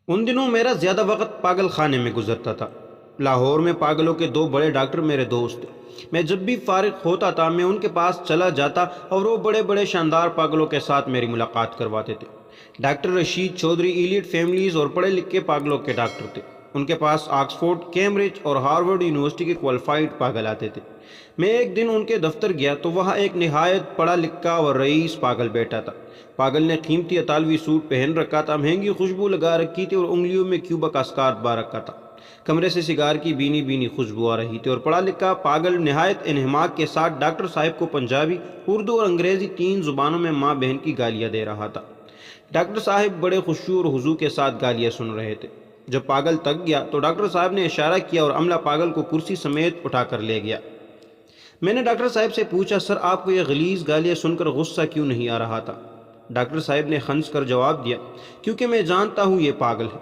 ان دنوں میرا زیادہ وقت پاگل خانے میں گزرتا تھا۔ لاہور میں پاگلوں کے دو بڑے ڈاکٹر میرے دوست تھے۔ میں جب بھی فارغ ہوتا تھا میں ان کے پاس چلا جاتا اور وہ بڑے بڑے شاندار پاگلوں کے ساتھ میری ملاقات کرواتے تھے۔ Doctor Rashid Chaudhry elite families اور پڑھے لکھے پاگلوں کے ڈاکٹر تھے۔ ان کے پاس آکسفورڈ، کیمبرج اور ہارورڈ یونیورسٹی کے کوالیفائڈ پاگل آتے تھے۔ میں ایک دن ان کے دفتر گیا تو وہاں ایک نہایت پڑھا لکھا اور رئیس پاگل بیٹھا تھا۔ پاگل نے قیمتی اطالوی سوٹ پہن رکھا تھا، مہنگی خوشبو لگا رکھی تھی اور انگلیوں میں کیوبا کا اسکارف با رکھا تھا۔ کمرے سے سگار کی بینی بینی خوشبو آ رہی تھی اور پڑھا لکھا پاگل نہایت انہماک کے ساتھ ڈاکٹر صاحب کو پنجابی، اردو اور انگریزی تین زبانوں میں ماں بہن کی گالیاں دے رہا تھا۔ ڈاکٹر صاحب بڑے خشوع اور خضوع کے ساتھ گالیاں سن رہے تھے۔ جب پاگل تک گیا تو ڈاکٹر صاحب نے اشارہ کیا اور عملہ پاگل کو کرسی سمیت اٹھا کر لے گیا۔ میں نے ڈاکٹر صاحب سے پوچھا، سر آپ کو یہ غلیظ گالیاں سن کر غصہ کیوں نہیں آ رہا تھا؟ ڈاکٹر صاحب نے خنس کر جواب دیا، کیونکہ میں جانتا ہوں یہ پاگل ہے،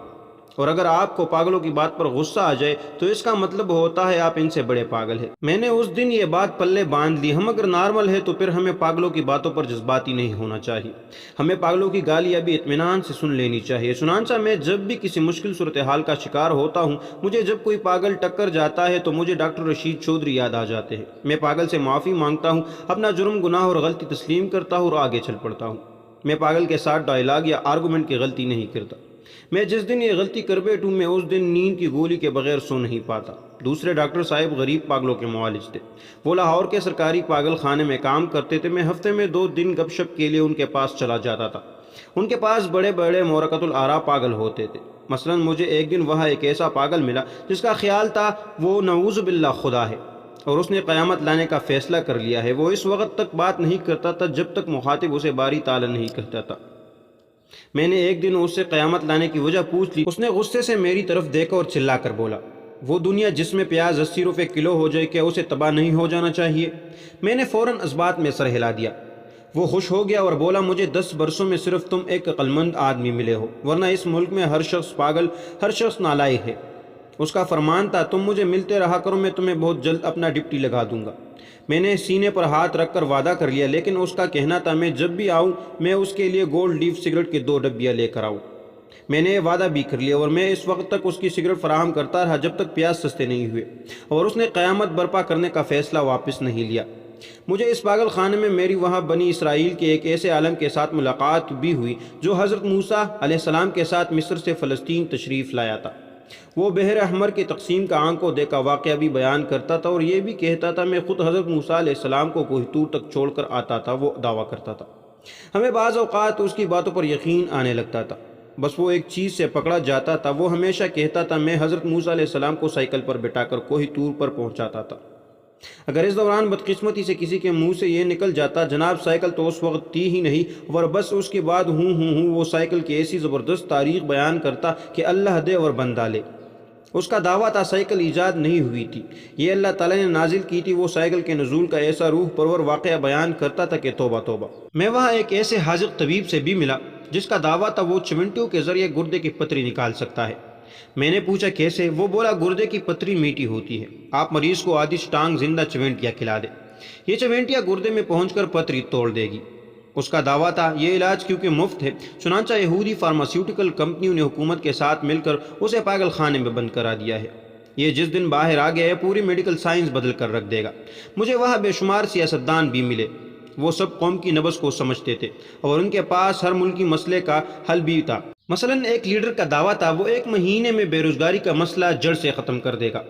اور اگر آپ کو پاگلوں کی بات پر غصہ آ جائے تو اس کا مطلب ہوتا ہے آپ ان سے بڑے پاگل ہیں۔ میں نے اس دن یہ بات پلے باندھ لی، ہم اگر نارمل ہے تو پھر ہمیں پاگلوں کی باتوں پر جذباتی نہیں ہونا چاہیے، ہمیں پاگلوں کی گالیاں بھی اطمینان سے سن لینی چاہیے۔ چنانچہ میں جب بھی کسی مشکل صورتحال کا شکار ہوتا ہوں، مجھے جب کوئی پاگل ٹکر جاتا ہے تو مجھے ڈاکٹر رشید چودھری یاد آ جاتے ہیں۔ میں پاگل سے معافی مانگتا ہوں، اپنا جرم، گناہ اور غلطی تسلیم کرتا ہوں اور آگے چل پڑتا ہوں۔ میں پاگل کے ساتھ ڈائلاگ یا آرگومنٹ کی غلطی نہیں کرتا۔ میں جس دن یہ غلطی کر بیٹھوں میں اس دن نیند کی گولی کے بغیر سو نہیں پاتا۔ دوسرے ڈاکٹر صاحب غریب پاگلوں کے معالج تھے۔ وہ لاہور کے سرکاری پاگل خانے میں کام کرتے تھے۔ میں ہفتے میں 2 دن گپ شپ کے لیے ان کے پاس چلا جاتا تھا۔ ان کے پاس بڑے بڑے مورکۃ الآراء پاگل ہوتے تھے۔ مثلا مجھے ایک دن وہاں ایک ایسا پاگل ملا جس کا خیال تھا وہ نعوذ باللہ خدا ہے اور اس نے قیامت لانے کا فیصلہ کر لیا ہے۔ وہ اس وقت تک بات نہیں کرتا تھا جب تک مخاطب اسے باری تعالیٰ نہیں کہتا تھا۔ میں نے ایک دن اس سے قیامت لانے کی وجہ پوچھ لی۔ اس نے غصے سے میری طرف دیکھا اور چلا کر بولا، وہ دنیا جس میں پیاز 80 روپے کلو ہو جائے کیا اسے تباہ نہیں ہو جانا چاہیے؟ میں نے فوراً اسبات میں سر ہلا دیا۔ وہ خوش ہو گیا اور بولا، مجھے 10 برسوں میں صرف تم ایک عقل مند آدمی ملے ہو، ورنہ اس ملک میں ہر شخص پاگل، ہر شخص نالائق ہے۔ اس کا فرمان تھا، تم مجھے ملتے رہا کرو، میں تمہیں بہت جلد اپنا ڈپٹی لگا دوں گا۔ میں نے سینے پر ہاتھ رکھ کر وعدہ کر لیا، لیکن اس کا کہنا تھا میں جب بھی آؤں میں اس کے لیے گولڈ لیف سگریٹ کے 2 ڈبیاں لے کر آؤں۔ میں نے یہ وعدہ بھی کر لیا اور میں اس وقت تک اس کی سگریٹ فراہم کرتا رہا جب تک پیاز سستے نہیں ہوئے اور اس نے قیامت برپا کرنے کا فیصلہ واپس نہیں لیا۔ مجھے اس پاگل خانے میں میری وہاں بنی اسرائیل کے ایک ایسے عالم کے ساتھ ملاقات بھی ہوئی جو حضرت موسیٰ علیہ السلام کے ساتھ مصر سے فلسطین تشریف لایا تھا۔ وہ بحر احمر کی تقسیم کا آنکھوں دیکھا واقعہ بھی بیان کرتا تھا اور یہ بھی کہتا تھا میں خود حضرت موسیٰ علیہ السلام کو کوہ طور تک چھوڑ کر آتا تھا۔ وہ دعویٰ کرتا تھا۔ ہمیں بعض اوقات اس کی باتوں پر یقین آنے لگتا تھا، بس وہ ایک چیز سے پکڑا جاتا تھا۔ وہ ہمیشہ کہتا تھا میں حضرت موسیٰ علیہ السلام کو سائیکل پر بٹھا کر کوہ طور پر پہنچاتا تھا۔ اگر اس دوران بدقسمتی سے کسی کے منہ سے یہ نکل جاتا جناب سائیکل تو اس وقت تھی ہی نہیں، اور بس اس کے بعد ہوں وہ سائیکل کی ایسی زبردست تاریخ بیان کرتا کہ اللہ دے اور بندہ لے۔ اس کا دعویٰ تھا سائیکل ایجاد نہیں ہوئی تھی، یہ اللہ تعالیٰ نے نازل کی تھی۔ وہ سائیکل کے نزول کا ایسا روح پرور واقعہ بیان کرتا تھا کہ توبہ توبہ۔ میں وہاں ایک ایسے حاذق طبیب سے بھی ملا جس کا دعویٰ تھا وہ چمنٹیوں کے ذریعے گردے کی پتری نکال سکتا ہے۔ میں نے پوچھا کیسے؟ وہ بولا گردے کی پتری میٹھی ہوتی ہے، آپ مریض کو آدھی ٹانگ زندہ چمنٹیاں کھلا دے، یہ چمنٹیاں گردے میں پہنچ کر پتری توڑ دے گی۔ اس کا دعویٰ تھا یہ علاج کیونکہ مفت ہے، چنانچہ یہودی فارماسیوٹیکل کمپنیوں نے حکومت کے ساتھ مل کر اسے پاگل خانے میں بند کرا دیا ہے۔ یہ جس دن باہر آ گیا ہے پوری میڈیکل سائنس بدل کر رکھ دے گا۔ مجھے وہاں بے شمار سیاستدان بھی ملے، وہ سب قوم کی نبض کو سمجھتے تھے اور ان کے پاس ہر ملکی مسئلے کا حل بھی تھا۔ مثلا ایک لیڈر کا دعویٰ تھا وہ 1 مہینے میں بے روزگاری کا مسئلہ جڑ سے ختم کر دے گا۔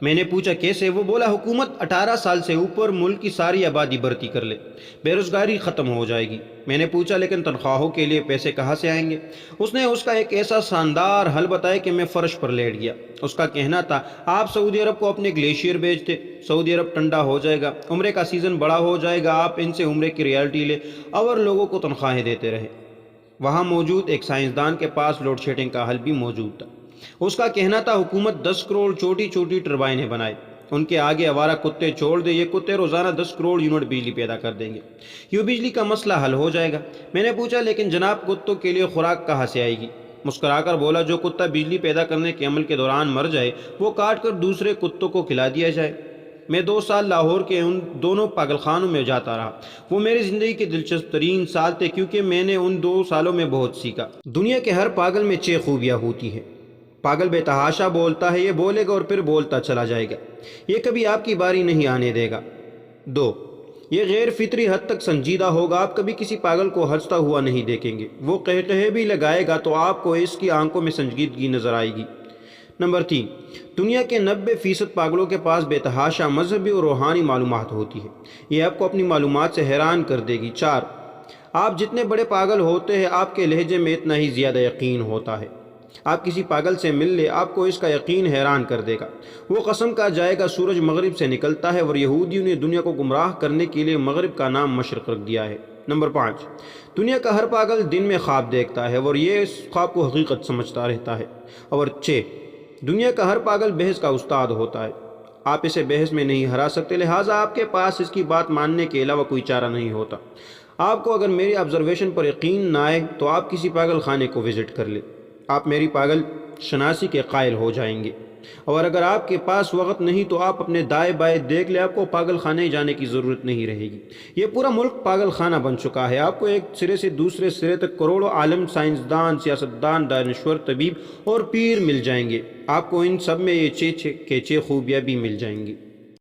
میں نے پوچھا کیسے؟ وہ بولا حکومت 18 سال سے اوپر ملک کی ساری آبادی بھرتی کر لے، بے روزگاری ختم ہو جائے گی۔ میں نے پوچھا لیکن تنخواہوں کے لیے پیسے کہاں سے آئیں گے؟ اس نے اس کا ایک ایسا شاندار حل بتایا کہ میں فرش پر لیٹ گیا۔ اس کا کہنا تھا آپ سعودی عرب کو اپنے گلیشیئر بیچ دیں، سعودی عرب ٹھنڈا ہو جائے گا، عمرے کا سیزن بڑا ہو جائے گا، آپ ان سے عمرے کی ریالٹی لیں اور لوگوں کو تنخواہیں دیتے رہے۔ وہاں موجود ایک سائنسدان کے پاس لوڈ شیڈنگ کا حل بھی موجود تھا۔ اس کا کہنا تھا حکومت 10 کروڑ چھوٹی چھوٹی ٹربائنیں بنائے، ان کے آگے آوارہ کتے چھوڑ دے، یہ کتے روزانہ 10 کروڑ یونٹ بجلی پیدا کر دیں گے، یہ بجلی کا مسئلہ حل ہو جائے گا۔ میں نے پوچھا لیکن جناب کتوں کے لیے خوراک کہاں سے آئے گی؟ مسکرا کر بولا جو کتا بجلی پیدا کرنے کے عمل کے دوران مر جائے وہ کاٹ کر دوسرے کتوں کو کھلا دیا جائے۔ میں 2 سال لاہور کے ان دونوں پاگل خانوں میں جاتا رہا۔ وہ میری زندگی کے دلچسپ ترین سال تھے کیونکہ میں نے ان 2 سالوں میں بہت سیکھا۔ دنیا کے ہر پاگل میں 6 خوبیاں ہوتی ہیں۔ پاگل بے تحاشا بولتا ہے، یہ بولے گا اور پھر بولتا چلا جائے گا، یہ کبھی آپ کی باری نہیں آنے دے گا۔ 2، یہ غیر فطری حد تک سنجیدہ ہوگا، آپ کبھی کسی پاگل کو ہنستا ہوا نہیں دیکھیں گے، وہ قہقہے بھی لگائے گا تو آپ کو اس کی آنکھوں میں سنجیدگی نظر آئے گی۔ نمبر 3، دنیا کے 90% پاگلوں کے پاس بے تحاشا مذہبی اور روحانی معلومات ہوتی ہے، یہ آپ کو اپنی معلومات سے حیران کر دے گی۔ 4، آپ جتنے بڑے پاگل ہوتے ہیں آپ کے لہجے میں اتنا ہی زیادہ یقین ہوتا ہے۔ آپ کسی پاگل سے مل لے، آپ کو اس کا یقین حیران کر دے گا۔ وہ قسم کھا جائے گا سورج مغرب سے نکلتا ہے، اور یہودیوں نے دنیا کو گمراہ کرنے کے لیے مغرب کا نام مشرق رکھ دیا ہے۔ نمبر 5، دنیا کا ہر پاگل دن میں خواب دیکھتا ہے اور یہ اس خواب کو حقیقت سمجھتا رہتا ہے۔ اور 6، دنیا کا ہر پاگل بحث کا استاد ہوتا ہے، آپ اسے بحث میں نہیں ہرا سکتے، لہٰذا آپ کے پاس اس کی بات ماننے کے علاوہ کوئی چارہ نہیں ہوتا۔ آپ کو اگر میری آبزرویشن پر یقین نہ آئے تو آپ کسی پاگل خانے کو وزٹ کر لیں، آپ میری پاگل شناسی کے قائل ہو جائیں گے۔ اور اگر آپ کے پاس وقت نہیں تو آپ اپنے دائیں بائیں دیکھ لیں، آپ کو پاگل خانے جانے کی ضرورت نہیں رہے گی۔ یہ پورا ملک پاگل خانہ بن چکا ہے، آپ کو ایک سرے سے دوسرے سرے تک کروڑوں عالم، سائنسدان، سیاستدان، دانشور، طبیب اور پیر مل جائیں گے، آپ کو ان سب میں یہ 6 خوبیاں بھی مل جائیں گی۔